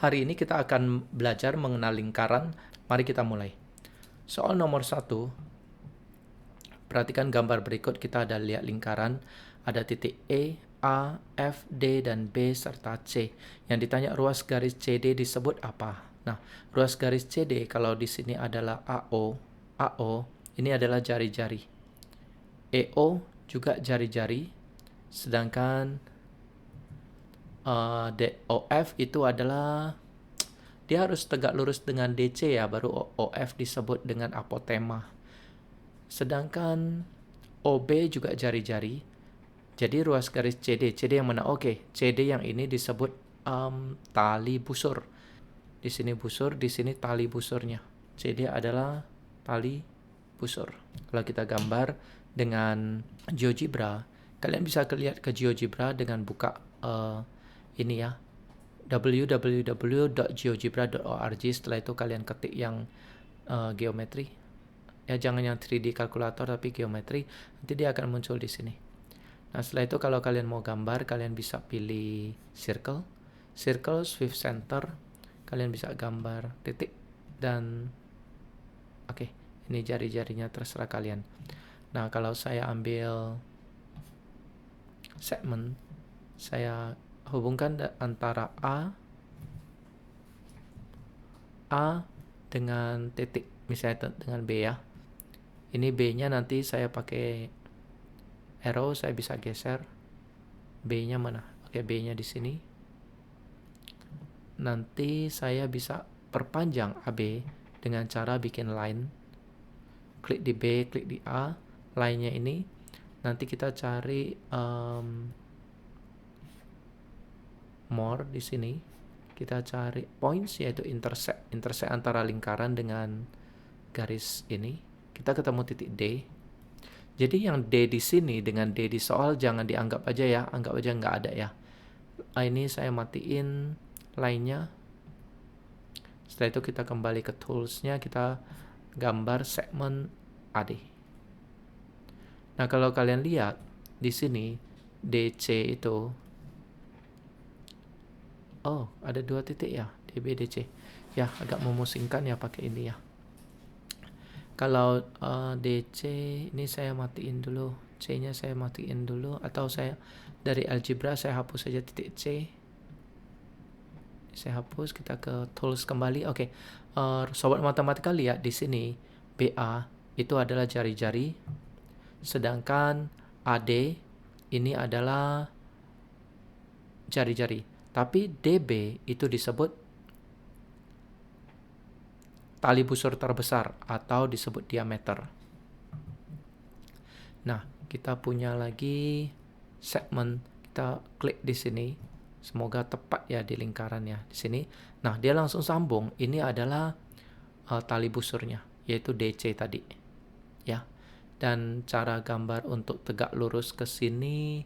Hari ini kita akan belajar mengenal lingkaran. Mari kita mulai. Soal nomor 1, perhatikan gambar berikut. Kita ada lihat lingkaran, ada titik E, A, F, D, dan B, serta C. Yang ditanya ruas garis CD disebut apa? Nah, ruas garis CD kalau di sini adalah AO ini adalah jari-jari. EO juga jari-jari, sedangkan DOF itu adalah dia harus tegak lurus dengan DC ya, baru OF disebut dengan apotema. Sedangkan OB juga jari-jari. Jadi ruas garis CD yang mana? Oke, CD yang ini disebut tali busur. Di sini busur, di sini tali busurnya. CD adalah tali busur. Kalau kita gambar dengan GeoGebra, kalian bisa lihat ke GeoGebra dengan buka ini ya, www.geogebra.org. Setelah itu kalian ketik yang geometri. Ya, jangan yang 3D kalkulator tapi geometri. Nanti dia akan muncul di sini. Nah, setelah itu kalau kalian mau gambar, kalian bisa pilih circle, swift center. Kalian bisa gambar titik dan oke, ini jari-jarinya terserah kalian. Nah, kalau saya ambil segmen, saya hubungkan antara A dengan titik, misalnya dengan B ya. Ini B-nya nanti saya pakai arrow, saya bisa geser. B-nya mana? Oke, B-nya di sini. Nanti saya bisa perpanjang AB dengan cara bikin line. Klik di B, klik di A, line-nya ini. Nanti kita cari more di sini. Kita cari points, yaitu intersect antara lingkaran dengan garis ini. Kita ketemu titik D. Jadi yang D di sini dengan D di soal jangan dianggap aja ya, anggap aja nggak ada ya. Ini saya matiin line-nya. Setelah itu kita kembali ke tools-nya, kita gambar segmen AD. Nah, kalau kalian lihat di sini DC itu, oh ada 2 titik ya, DB DC. Ya, agak memusingkan ya pakai ini ya. Kalau DC ini saya matiin dulu, C-nya saya matiin dulu, atau saya dari algebra saya hapus saja titik C. Saya hapus, kita ke tools kembali. Oke. Sobat matematika lihat di sini BA itu adalah jari-jari, sedangkan AD ini adalah jari-jari. Tapi DB itu disebut tali busur terbesar atau disebut diameter. Nah, kita punya lagi segmen. Kita klik di sini. Semoga tepat ya di lingkarannya di sini. Nah, dia langsung sambung. Ini adalah tali busurnya, yaitu DC tadi. Ya. Dan cara gambar untuk tegak lurus ke sini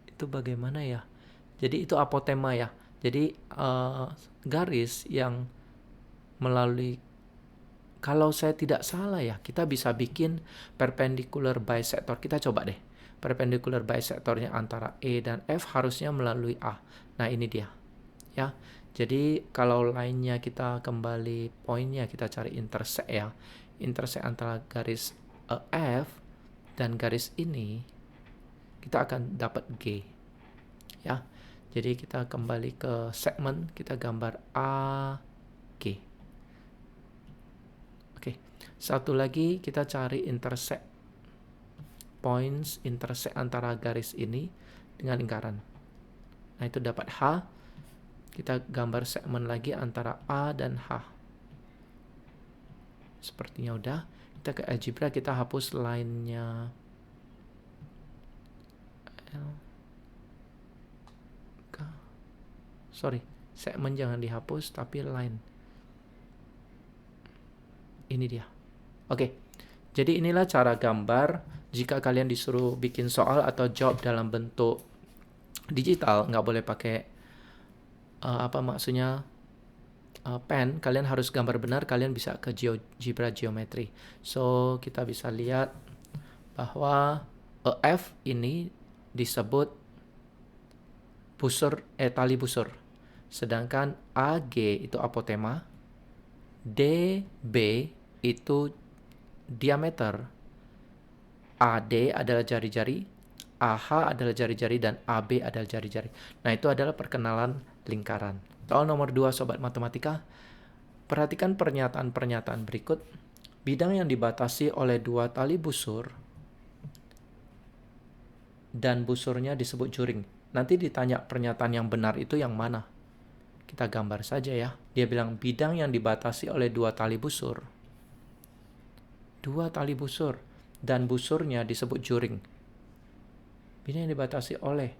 itu bagaimana ya? Jadi itu apotema ya. Jadi garis yang melalui, kalau saya tidak salah ya, kita bisa bikin perpendicular bisector. Kita coba deh. Perpendicular bisectornya antara E dan F harusnya melalui A. Nah, ini dia. Ya. Jadi kalau line-nya kita kembali poinnya, kita cari intersect ya. Intersect antara garis F dan garis ini, kita akan dapat G. Ya. Jadi kita kembali ke segmen, kita gambar A, G. Oke, satu lagi kita cari intersect points, intersect antara garis ini dengan lingkaran. Nah, itu dapat H. Kita gambar segmen lagi antara A dan H. Sepertinya udah. Kita ke algebra, kita hapus line-nya. Sorry, segmen jangan dihapus, tapi line. Ini dia. Oke, jadi inilah cara gambar. Jika kalian disuruh bikin soal atau jawab dalam bentuk digital, nggak boleh pakai pen. Kalian harus gambar benar. Kalian bisa ke GeoGebra Geometry. So kita bisa lihat bahwa F ini disebut busur, tali busur. Sedangkan AG itu apotema, DB itu diameter, AD adalah jari-jari, AH adalah jari-jari, dan AB adalah jari-jari. Nah, itu adalah perkenalan lingkaran. Soal nomor 2, Sobat Matematika. Perhatikan pernyataan-pernyataan berikut. Bidang yang dibatasi oleh dua tali busur dan busurnya disebut juring. Nanti ditanya pernyataan yang benar itu yang mana. Kita gambar saja ya. Dia bilang bidang yang dibatasi oleh dua tali busur. Dua tali busur dan busurnya disebut juring. Bidang yang dibatasi oleh.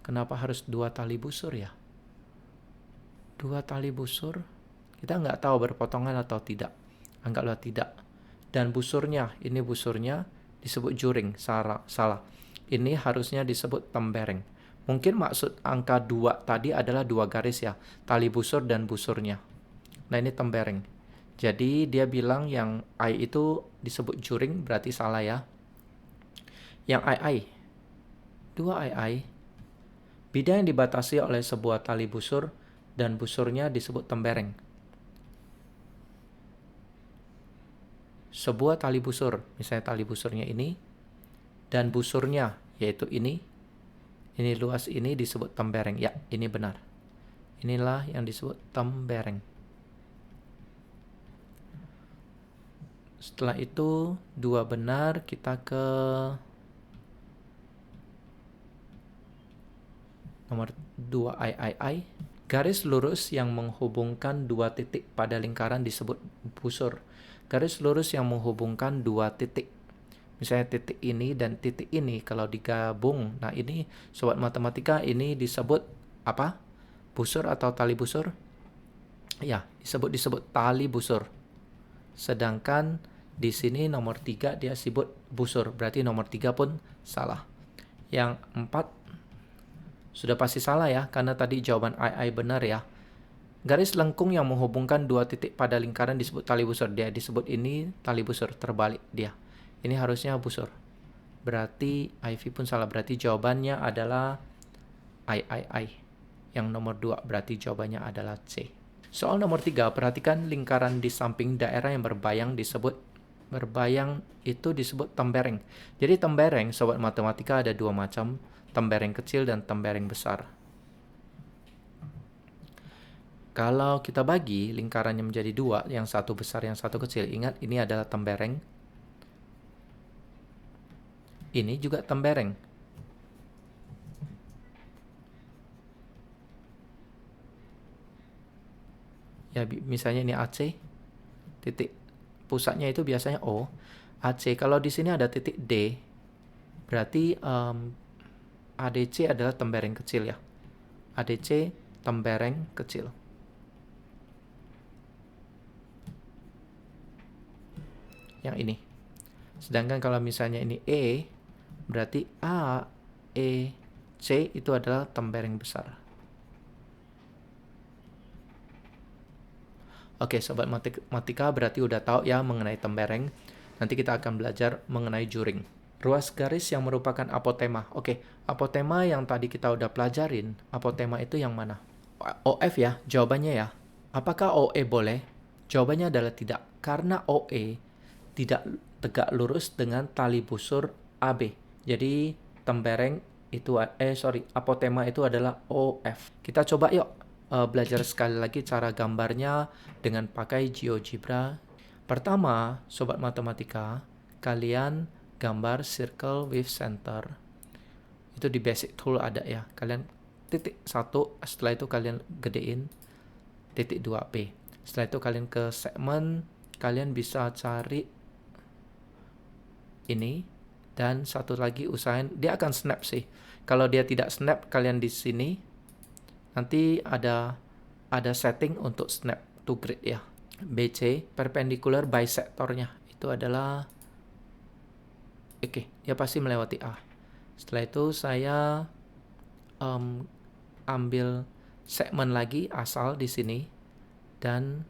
Kenapa harus dua tali busur ya? Dua tali busur, kita nggak tahu berpotongan atau tidak. Anggaplah tidak. Dan busurnya, ini busurnya disebut juring. Salah. Ini harusnya disebut tembereng. Mungkin maksud angka 2 tadi adalah 2 garis ya. Tali busur dan busurnya. Nah, ini tembereng. Jadi dia bilang yang I itu disebut juring, berarti salah ya. Yang I. 2 I. Bidang yang dibatasi oleh sebuah tali busur dan busurnya disebut tembereng. Sebuah tali busur, misalnya tali busurnya ini, dan busurnya, yaitu ini luas ini disebut tembereng. Ya, ini benar. Inilah yang disebut tembereng. Setelah itu, 2 benar, kita ke nomor 2 I. Garis lurus yang menghubungkan 2 titik pada lingkaran disebut busur. Garis lurus yang menghubungkan 2 titik. Misalnya titik ini dan titik ini kalau digabung. Nah, ini Sobat Matematika ini disebut apa? Busur atau tali busur? Ya, disebut tali busur. Sedangkan di sini nomor 3 dia sebut busur. Berarti nomor 3 pun salah. Yang 4 sudah pasti salah ya, karena tadi jawaban I benar ya. Garis lengkung yang menghubungkan 2 titik pada lingkaran disebut tali busur. Dia disebut ini tali busur, terbalik dia. Ini harusnya busur. Berarti IV pun salah. Berarti jawabannya adalah I. Yang nomor 2 berarti jawabannya adalah C. Soal nomor 3, perhatikan lingkaran di samping daerah yang berbayang itu disebut tembereng. Jadi tembereng, Sobat Matematika, ada 2 macam, tembereng kecil dan tembereng besar. Kalau kita bagi lingkarannya menjadi 2, yang satu besar, yang satu kecil, ingat ini adalah tembereng. Ini juga tembereng. Ya, misalnya ini AC, titik pusatnya itu biasanya O. AC, kalau di sini ada titik D, berarti ADC adalah tembereng kecil ya. ADC tembereng kecil. Yang ini. Sedangkan kalau misalnya ini E, berarti A, E, C itu adalah tembereng besar. Oke, Sobat Matematika berarti udah tahu ya mengenai tembereng. Nanti kita akan belajar mengenai juring. Ruas garis yang merupakan apotema. Oke, apotema yang tadi kita udah pelajarin, apotema itu yang mana? OF ya, jawabannya ya. Apakah OE boleh? Jawabannya adalah tidak. Karena OE tidak tegak lurus dengan tali busur AB. Jadi tembereng itu apotema itu adalah OF. Kita coba yuk belajar sekali lagi cara gambarnya dengan pakai GeoGebra. Pertama, Sobat Matematika, kalian gambar circle with center. Itu di basic tool ada ya. Kalian titik 1, setelah itu kalian gedein titik 2B. Setelah itu kalian ke segmen, kalian bisa cari ini, dan satu lagi usahain dia akan snap sih. Kalau dia tidak snap, kalian di sini nanti ada setting untuk snap to grid ya. BC perpendicular bisectornya itu adalah dia pasti melewati A. Setelah itu saya ambil segmen lagi asal di sini dan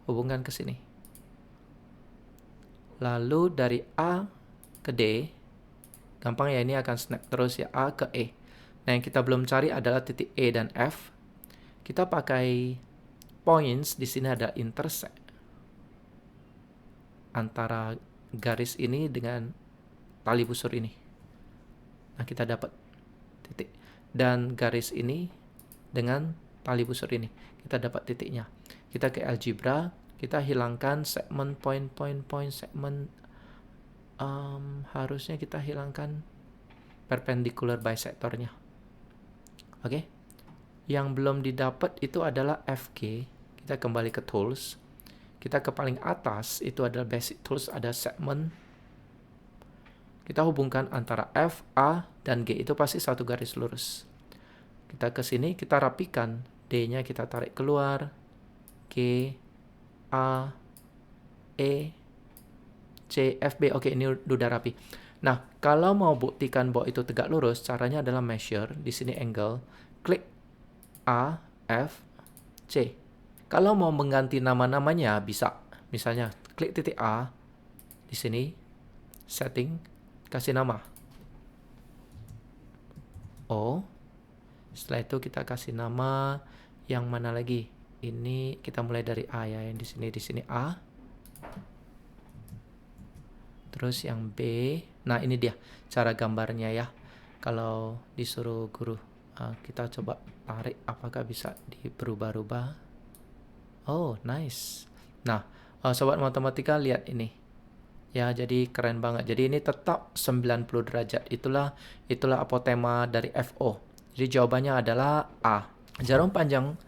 hubungkan ke sini. Lalu dari A ke D, gampang ya, ini akan snap terus ya, A ke E. Nah, yang kita belum cari adalah titik E dan F. Kita pakai points, di sini ada intersect antara garis ini dengan tali busur ini. Nah, kita dapat titik. Dan garis ini dengan tali busur ini, kita dapat titiknya. Kita ke algebra, kita hilangkan segmen point, segmen, harusnya kita hilangkan perpendicular bisectornya. Oke. Yang belum didapat itu adalah FG. Kita kembali ke tools. Kita ke paling atas, itu adalah basic tools, ada segmen. Kita hubungkan antara F, A, dan G, itu pasti satu garis lurus. Kita ke sini, kita rapikan. D-nya kita tarik keluar. G, A, E, C, F, B. Oke, ini udah rapi. Nah, kalau mau buktikan bahwa itu tegak lurus, caranya adalah measure. Di sini angle. Klik A, F, C. Kalau mau mengganti nama-namanya bisa. Misalnya, klik titik A. Di sini, setting, kasih nama O. Setelah itu kita kasih nama yang mana lagi? Ini kita mulai dari A ya, yang di sini A. Terus yang B. Nah, ini dia cara gambarnya ya. Kalau disuruh guru, kita coba tarik, apakah bisa diberubah-ubah? Oh, nice. Nah, sobat matematika lihat ini. Ya, jadi keren banget. Jadi ini tetap 90 derajat. Itulah apotema dari FO. Jadi jawabannya adalah A. Jarum panjang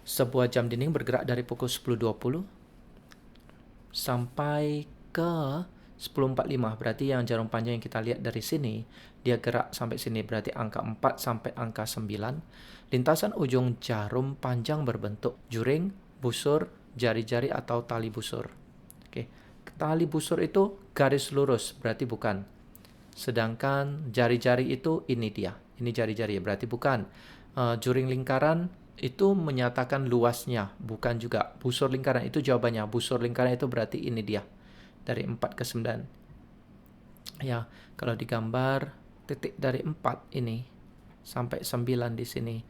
sebuah jam dinding bergerak dari pukul 10.20 sampai ke 10.45. Berarti yang jarum panjang yang kita lihat dari sini, dia gerak sampai sini. Berarti angka 4 sampai angka 9. Lintasan ujung jarum panjang berbentuk juring, busur, jari-jari atau tali busur. Oke. Tali busur itu garis lurus, berarti bukan. Sedangkan jari-jari itu ini dia. Ini jari-jari, berarti bukan. Juring lingkaran itu menyatakan luasnya, bukan juga. Busur lingkaran itu jawabannya. Busur lingkaran itu berarti ini dia. Dari 4 ke 9. Ya, kalau digambar titik dari 4 ini sampai 9 di sini.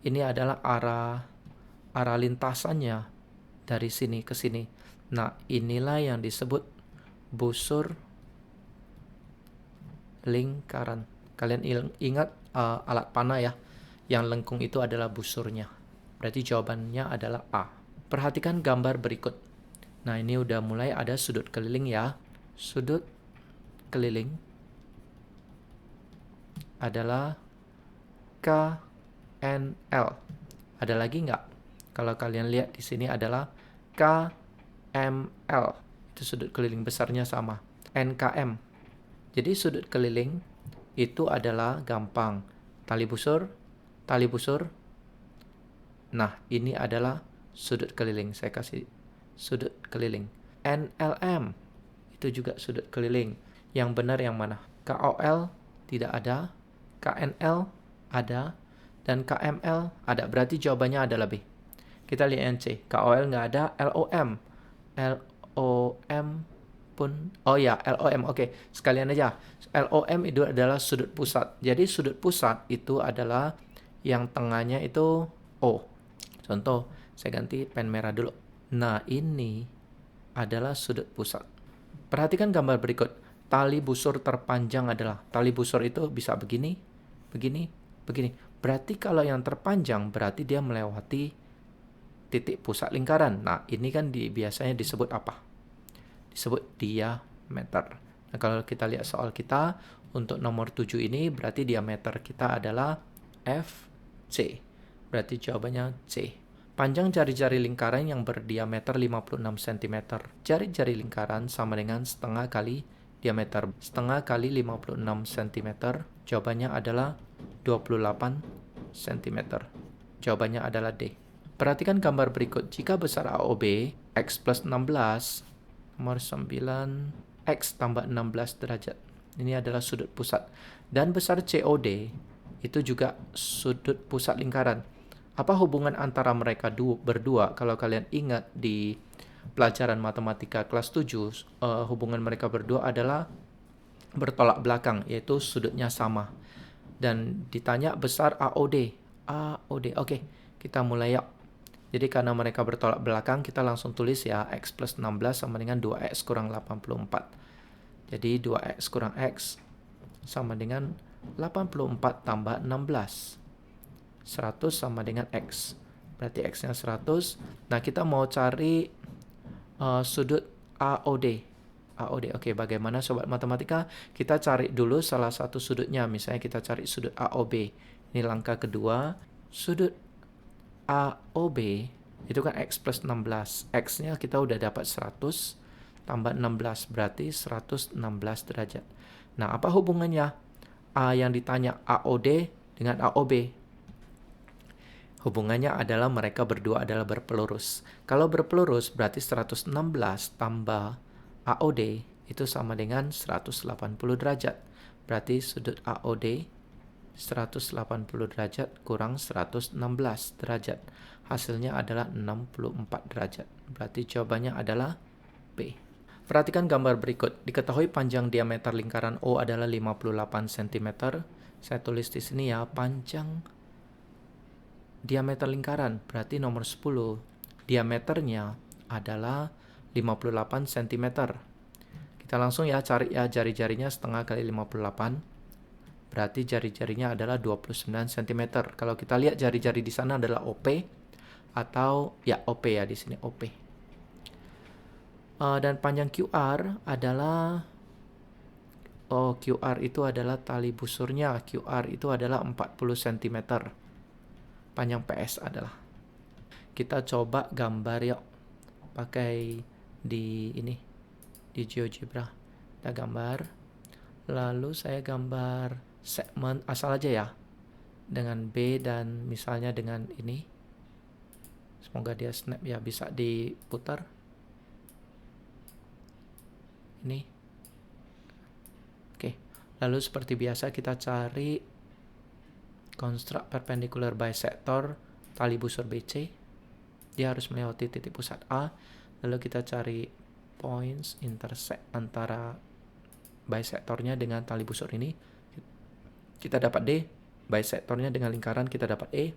Ini adalah arah lintasannya dari sini ke sini. Nah, inilah yang disebut busur lingkaran. Kalian ingat alat panah ya, yang lengkung itu adalah busurnya. Berarti jawabannya adalah A. Perhatikan gambar berikut. Nah, ini udah mulai ada sudut keliling ya. Sudut keliling adalah KNL. Ada lagi nggak? Kalau kalian lihat di sini adalah KML. Itu sudut keliling besarnya sama. NKM. Jadi sudut keliling itu adalah gampang. Tali busur. Nah, ini adalah sudut keliling. Saya kasih sudut keliling. NLM. Itu juga sudut keliling. Yang benar yang mana? KOL tidak ada. KNL ada. Dan KML ada. Berarti jawabannya adalah B. Kita lihat yang C. KOL nggak ada. LOM. LOM pun. Oh ya, LOM. Oke, sekalian aja. LOM itu adalah sudut pusat. Jadi sudut pusat itu adalah yang tengahnya itu O. Contoh, saya ganti pen merah dulu. Nah, ini adalah sudut pusat. Perhatikan gambar berikut. Tali busur terpanjang adalah. Tali busur itu bisa begini, begini, begini. Berarti kalau yang terpanjang berarti dia melewati titik pusat lingkaran. Nah, ini kan biasanya disebut apa? Disebut diameter. Nah, kalau kita lihat soal kita, untuk nomor 7 ini berarti diameter kita adalah FC. Berarti jawabannya C. Panjang jari-jari lingkaran yang berdiameter 56 cm. Jari-jari lingkaran sama dengan setengah kali diameter. Setengah kali 56 cm. Jawabannya adalah 28 cm. Jawabannya adalah D. Perhatikan gambar berikut. Jika besar AOB, X plus 16, nomor 9, X tambah 16 derajat. Ini adalah sudut pusat. Dan besar COD, itu juga sudut pusat lingkaran. Apa hubungan antara mereka berdua? Kalau kalian ingat di pelajaran matematika kelas 7, hubungan mereka berdua adalah bertolak belakang, yaitu sudutnya sama. Dan ditanya besar AOD. Oke. Kita mulai yuk. Jadi karena mereka bertolak belakang, kita langsung tulis ya, X plus 16 sama dengan 2X kurang 84. Jadi 2X kurang X sama dengan 84 tambah 16. 100 sama dengan X. Berarti X-nya 100. Nah, kita mau cari sudut AOD. AOD, oke, bagaimana Sobat Matematika? Kita cari dulu salah satu sudutnya. Misalnya kita cari sudut AOB. Ini langkah kedua. Sudut AOB itu kan X plus 16. X-nya kita udah dapat 100 tambah 16. Berarti 116 derajat. Nah, apa hubungannya A yang ditanya AOD dengan AOB? Hubungannya adalah mereka berdua adalah berpelurus. Kalau berpelurus berarti 116 tambah AOD itu sama dengan 180 derajat. Berarti sudut AOD 180 derajat kurang 116 derajat. Hasilnya adalah 64 derajat. Berarti jawabannya adalah B. Perhatikan gambar berikut. Diketahui panjang diameter lingkaran O adalah 58 cm. Saya tulis di sini ya, panjang diameter lingkaran. Berarti nomor 10. Diameternya adalah 58 cm. Kita langsung ya cari ya jari-jarinya setengah kali 58. Berarti jari-jarinya adalah 29 cm. Kalau kita lihat jari-jari di sana adalah OP atau ya OP ya di sini OP. Dan panjang QR adalah QR itu adalah tali busurnya. QR itu adalah 40 cm. Panjang PS adalah. Kita coba gambar yuk. Pakai di ini di GeoGebra. Kita gambar. Lalu saya gambar segmen asal aja ya, dengan B dan misalnya dengan ini. Semoga dia snap ya, bisa diputar ini. Oke, lalu seperti biasa kita cari construct perpendicular bisector tali busur BC. Dia harus melewati titik pusat A. Lalu kita cari points intersect antara bisectornya dengan tali busur ini. Kita dapat D, bisectornya dengan lingkaran kita dapat E,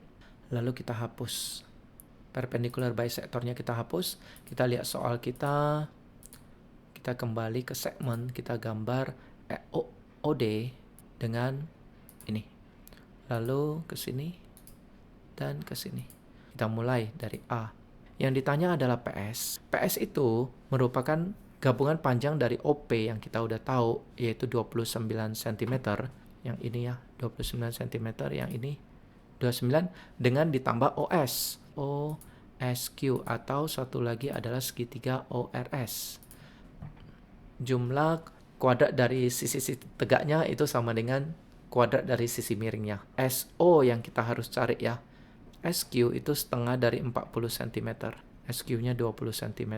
lalu kita hapus. Perpendicular bisectornya kita hapus. Kita lihat soal kita kembali ke segmen, kita gambar OD dengan ini. Lalu ke sini dan ke sini. Kita mulai dari A. Yang ditanya adalah PS. PS itu merupakan gabungan panjang dari OP yang kita udah tahu, yaitu 29 cm. Yang ini ya, 29 cm, yang ini 29 dengan ditambah OS. OSQ atau satu lagi adalah segitiga ORS. Jumlah kuadrat dari sisi tegaknya itu sama dengan kuadrat dari sisi miringnya. SO yang kita harus cari ya. SQ itu setengah dari 40 cm. SQ-nya 20 cm.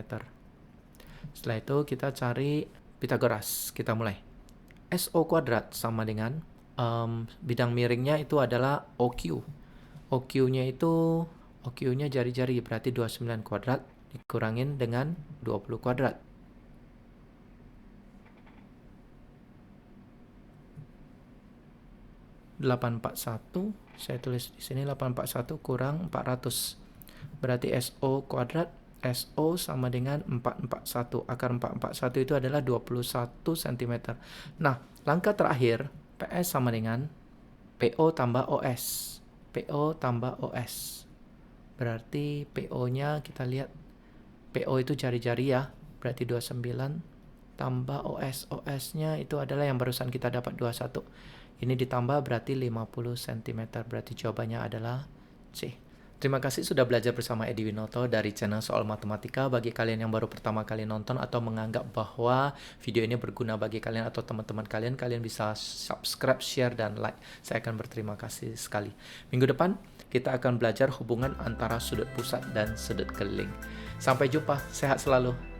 Setelah itu kita cari Pythagoras. Kita mulai. SO kuadrat sama dengan bidang miringnya itu adalah OQ. OQ-nya jari-jari, berarti 29 kuadrat dikurangin dengan 20 kuadrat. (841), saya tulis di sini 841 kurang 400. Berarti SO kuadrat, SO sama dengan 441. Akar 441 itu adalah 21 cm. Nah, langkah terakhir PS sama dengan PO tambah OS. PO tambah OS. Berarti PO-nya kita lihat. PO itu jari-jari ya. Berarti 29 tambah OS. OS-nya itu adalah yang barusan kita dapat 21. Ini ditambah berarti 50 cm. Berarti jawabannya adalah C. Terima kasih sudah belajar bersama Edi Winoto dari channel Soal Matematika. Bagi kalian yang baru pertama kali nonton atau menganggap bahwa video ini berguna bagi kalian atau teman-teman kalian, kalian bisa subscribe, share, dan like. Saya akan berterima kasih sekali. Minggu depan kita akan belajar hubungan antara sudut pusat dan sudut keliling. Sampai jumpa, sehat selalu.